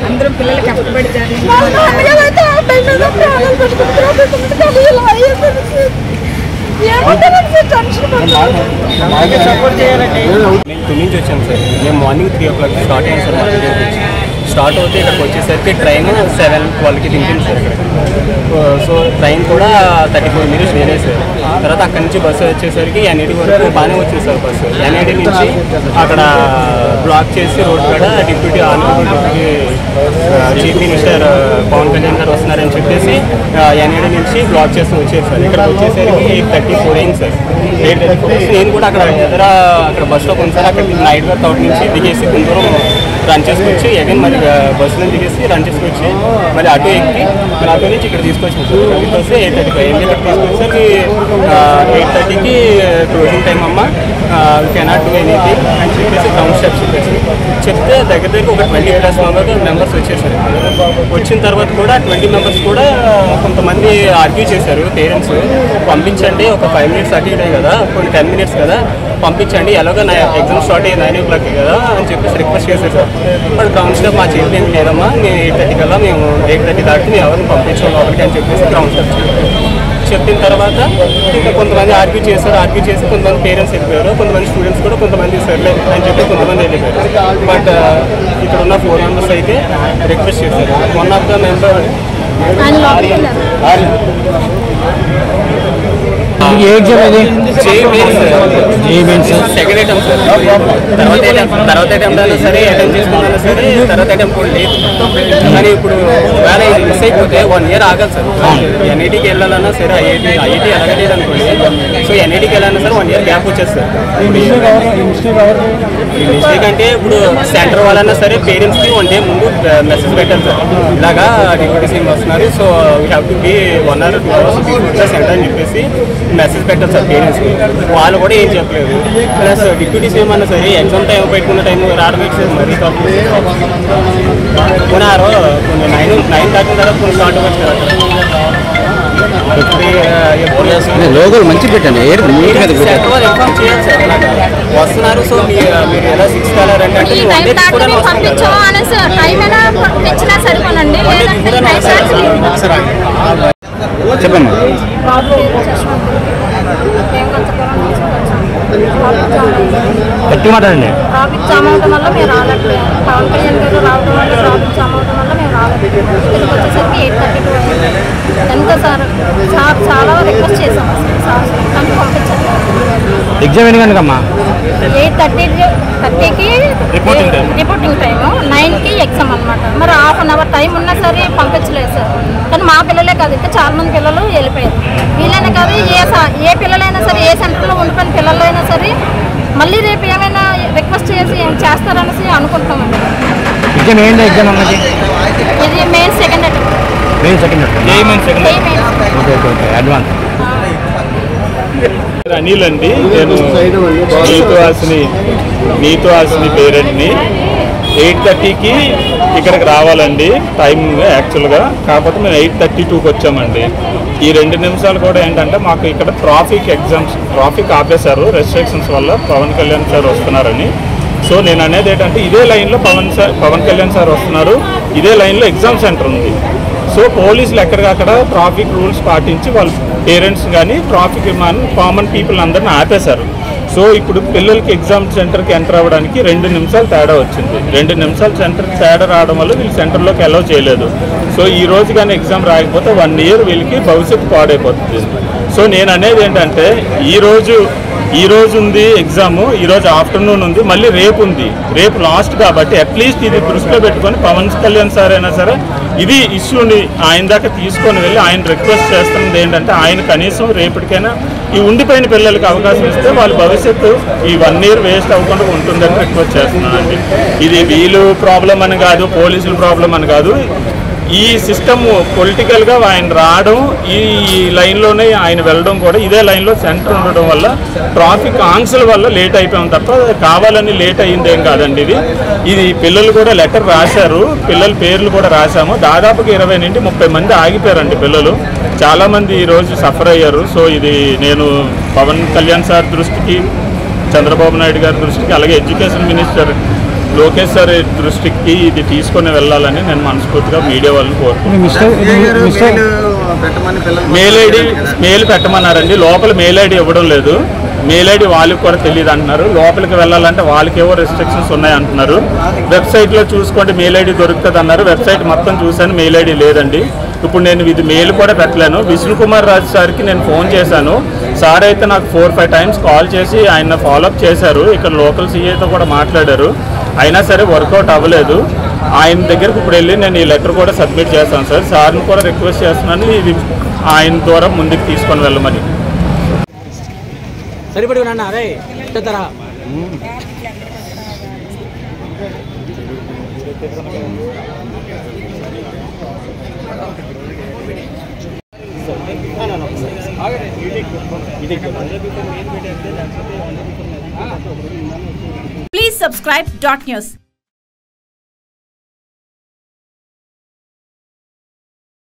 అందరూ పిల్లలకి కష్టపడి సపోర్ట్ చేయాలండి. మేము తుని నుంచి వచ్చాం సార్. మేము మార్నింగ్ 3 o'clock స్టార్ట్ అయ్యాం సార్. స్టార్ట్ అవుతే ఇక్కడికి వచ్చేసరికి ట్రైన్ 7:12కి దింపింది సార్ ఇక్కడ. సో ట్రైన్ కూడా 34 minutes లేనే సార్. తర్వాత అక్కడి నుంచి బస్సు వచ్చేసరికి ఎన్ఐడి వరకు బాగానే వచ్చింది సార్ బస్సు. ఎన్ఐడి నుంచి అక్కడ బ్లాక్ చేసి రోడ్ కూడా డిప్యూటీ ఆంధ్రప్రదేశ్కి చీఫ్ మినిస్టర్ పవన్ కళ్యాణ్ గారు వస్తున్నారని చెప్పేసి ఎన్ఐడి నుంచి బ్లాక్ చేస్తూ వచ్చేది సార్. ఇక్కడ వచ్చేసరికి 8:34 అయింది సార్. 8:34 నేను కూడా అక్కడ అక్కడ బస్సులో కొంచెం అక్కడ నైట్ వర్క్ అవుట్ నుంచి దిగేసి కొంచెం రన్ చేసుకొచ్చి అగైన్ మరి బస్సులో దిగేసి రన్ చేసుకొచ్చి మరి ఆటో ఎక్కి మరి ఆటో నుంచి ఇక్కడ తీసుకొచ్చాను సార్. తీసుకొస్తే 8:35 ఇక్కడ తీసుకొచ్చి 8:30కి క్లోజింగ్ టైం అమ్మ కెనాట్ డూ ఎనీథింగ్ అని చెప్పేసి గ్రౌండ్ స్టెప్స్ చెప్తే దగ్గర ఒక 20+ మెంబర్స్ వచ్చేసారు. వచ్చిన తర్వాత కూడా 20 మెంబర్స్ కూడా కొంతమంది ఆర్గ్యూ చేశారు. పేరెంట్స్ పంపించండి, ఒక 5 minutes అటు ఇటే కదా, కొన్ని 10 minutes కదా, పంపించండి, ఎలాగో నా ఎగ్జామ్ స్టార్ట్ అయ్యి 9 o'clock కదా అని చెప్పేసి రిక్వెస్ట్ చేశారు సార్. బట్ గ్రౌండ్ స్టెప్ మా చేతి ఏం లేదమ్మా, మేము 8:30 కల్లా మేము 8:30 దాటి మేము ఎవరిని పంపించాం లోపలికి అని చెప్పేసి గ్రౌండ్ స్టెప్ చెప్పిన తర్వాత ఇంకా కొంతమంది ఆర్గ్యూ చేశారు. ఆర్గ్యూ చేసి కొంతమంది పేరెంట్స్ వెళ్ళిపోయారు, కొంతమంది స్టూడెంట్స్ కూడా కొంతమంది సర్లే అని చెప్పి కొంతమంది వెళ్ళిపోయారు. బట్ ఇక్కడ ఉన్న 4 members అయితే రిక్వెస్ట్ చేశారు. One of the member second item sir. తర్వాత అటెంప్ట్ అయినా సరే, అటెంప్ట్ చేసుకున్నా సరే, తర్వాత అటెంప్ట్ కూడా లేదు. కానీ ఇప్పుడు వేళ మిస్ అయిపోతే 1 year ఆగాలి సార్. ఎన్ఐటీకి వెళ్ళాలన్నా సరే, ఐఐటీ ఎలాగలేదు అనుకోండి. సో ఎన్ఐటీకి వెళ్ళాలన్నా సరే 1 year గ్యాప్ వచ్చేస్తారు. ఈ మిస్టేక్ అంటే ఇప్పుడు సెంటర్ వాళ్ళన్నా సరే పేరెంట్స్కి 1 day ముందు మెసేజ్ పెట్టాలి సార్. ఇలాగా డిప్యూటీ సీఎం వస్తున్నారు, so we have to be 1 or 2 hours centre అని చెప్పేసి మెసేజ్ పెట్టారు సార్ పేరెంట్స్కి. వాళ్ళు కూడా ఏం చెప్పలేదు. ప్లస్ డిప్యూటీ సీఎం అన్నా సరే ఎగ్జామ్ టైం పెట్టుకున్న టైం రావడం మరీ కొనారు. కొన్ని 9 దాటిన తర్వాత కొన్ని స్టార్ట్ అవ్వచ్చు కదా. లోగోలు మంచి పెట్టండి, ఇన్ఫార్మ్ చేయాలి సార్. వస్తున్నారు, సో మీరు ఎలా 6 కలర్ అంటే చెప్పండి. గట్టి మాట్లాడండి. ట్రాఫిక్ జామ్ అవడం వల్ల మేము రాలేదు. పవన్ కళ్యాణ్ గారు రావడం వల్ల ట్రాఫిక్ జామ్ అవడం వల్ల మేము రాలేదు. ఇక్కడికి వచ్చేసరికి 8:32 అయింది. ఎంత సార్ చాలా రిక్వెస్ట్ చేసాం సార్, కానీ పంపించాలి. ఎగ్జామ్ ఎన్ని గంటలమ్మా? 8:30కి రిపోర్టింగ్ టైము, 9కి ఎగ్జామ్ అనమాట. మరి ½ an hour టైం ఉన్నా సరే పంపించలేదు సార్. కానీ మా పిల్లలే కాదు, ఇంకా చాలా మంది పిల్లలు వెళ్ళిపోయారు. వీళ్ళైనా కాదు, ఏ పిల్లలైనా సరే, ఏ సెంటర్లో ఉండిపోయిన పిల్లలైనా సరే మళ్ళీ రేపు ఏమైనా రిక్వెస్ట్ చేసి ఏం చేస్తారనేసి అనుకుంటామండి. ఎగ్జామ్ ఏంటి? ఎగ్జామ్ అన్నది ఇది మెయిన్ సెకండ్ అటెంప్ట్. అనిల్ అండి, నేను నీతు హాసిని పేరెంట్ని. 8:30కి ఇక్కడికి రావాలండి టైం యాక్చువల్గా. కాకపోతే మేము 8:32కి వచ్చామండి. ఈ 2 నిమిషాలు కూడా ఏంటంటే మాకు ఇక్కడ ట్రాఫిక్ ఆపేశారు రెస్ట్రిక్షన్స్ వల్ల. పవన్ కళ్యాణ్ సార్ వస్తున్నారని. సో నేను అనేది ఏంటంటే ఇదే లైన్లో పవన్ కళ్యాణ్ సార్ వస్తున్నారు, ఇదే లైన్లో ఎగ్జామ్ సెంటర్ ఉంది. సో పోలీసులు ఎక్కడికక్కడ ట్రాఫిక్ రూల్స్ పాటించి వాళ్ళ పేరెంట్స్ కానీ ట్రాఫిక్ కామన్ పీపుల్ అందరిని ఆపేశారు. సో ఇప్పుడు పిల్లలకి ఎగ్జామ్ సెంటర్కి ఎంటర్ అవ్వడానికి 2 నిమిషాలు తేడా వచ్చింది. 2 నిమిషాలు సెంటర్కి తేడా రావడం వల్ల వీళ్ళు సెంటర్లోకి అలౌ చేయలేదు. సో ఈ రోజు కానీ ఎగ్జామ్ రాకపోతే 1 year వీళ్ళకి భవిష్యత్తు పాడైపోతుంది. సో నేను అనేది ఏంటంటే ఈ రోజు ఉంది ఎగ్జాము, ఈరోజు ఆఫ్టర్నూన్ ఉంది, మళ్ళీ రేపు ఉంది. రేపు లాస్ట్ కాబట్టి అట్లీస్ట్ ఇది దృష్టిలో పెట్టుకొని పవన్ కళ్యాణ్ సార్ అయినా సరే ఇది ఇష్యూని ఆయన దాకా తీసుకొని వెళ్ళి ఆయన రిక్వెస్ట్ చేస్తున్నది ఏంటంటే ఆయన కనీసం రేపటికైనా ఈ ఉండిపోయిన పిల్లలకి అవకాశం ఇస్తే వాళ్ళ భవిష్యత్తు ఈ 1 year వేస్ట్ అవ్వకుండా ఉంటుందని రిక్వెస్ట్ చేస్తున్నానండి. ఇది వీళ్ళు ప్రాబ్లం అని కాదు, పోలీసుల ప్రాబ్లం అని కాదు. ఈ సిస్టమ్ పొలిటికల్గా ఆయన రావడం, ఈ లైన్లోనే ఆయన వెళ్ళడం కూడా ఇదే లైన్లో సెంటర్ ఉండడం వల్ల ట్రాఫిక్ ఆంక్షల వల్ల లేట్ అయిపోయాం తప్ప కావాలని లేట్ అయ్యిందేం కాదండి. ఇది పిల్లలు కూడా లెటర్ రాశారు, పిల్లల పేర్లు కూడా రాశాము. దాదాపుగా 20 నుండి 30 మంది ఆగిపోయారండి పిల్లలు. చాలామంది ఈరోజు సఫర్ అయ్యారు. సో ఇది నేను పవన్ కళ్యాణ్ సార్ దృష్టికి, చంద్రబాబు నాయుడు గారి దృష్టికి, అలాగే ఎడ్యుకేషన్ మినిస్టర్ లోకేష్ సార్ దృష్టికి ఇది తీసుకొని వెళ్ళాలని నేను మనస్ఫూర్తిగా మీడియా వాళ్ళని కోరుకుంటున్నాను. మెయిల్ పెట్టమన్నారండి, లోపల మెయిల్ ఐడి ఇవ్వడం లేదు. మెయిల్ ఐడి వాళ్ళకి కూడా తెలియదు అంటున్నారు. లోపలికి వెళ్ళాలంటే వాళ్ళకి ఏవో రెస్ట్రిక్షన్స్ ఉన్నాయి అంటున్నారు. వెబ్సైట్లో చూసుకోండి మెయిల్ ఐడి దొరుకుతుంది అన్నారు. వెబ్సైట్ మొత్తం చూశాను, మెయిల్ ఐడి లేదండి. ఇప్పుడు నేను ఇది మెయిల్ కూడా పెట్టలేను. విష్ణు కుమార్ రాజు సార్కి నేను ఫోన్ చేశాను. సార్ అయితే నాకు 4-5 టైమ్స్ కాల్ చేసి ఆయన ఫాలోఅప్ చేశారు. ఇక్కడ లోకల్ సీఏతో కూడా మాట్లాడారు. అయినా సరే వర్కౌట్ అవ్వలేదు. ఆయన దగ్గరకు ఇప్పుడు వెళ్ళి నేను ఈ లెటర్ కూడా సబ్మిట్ చేస్తాను సార్. సార్ని కూడా రిక్వెస్ట్ చేస్తున్నాను ఇది ఆయన ద్వారా ముందుకు తీసుకొని వెళ్ళమని. సరిపడి అరే తరా Please subscribe .news.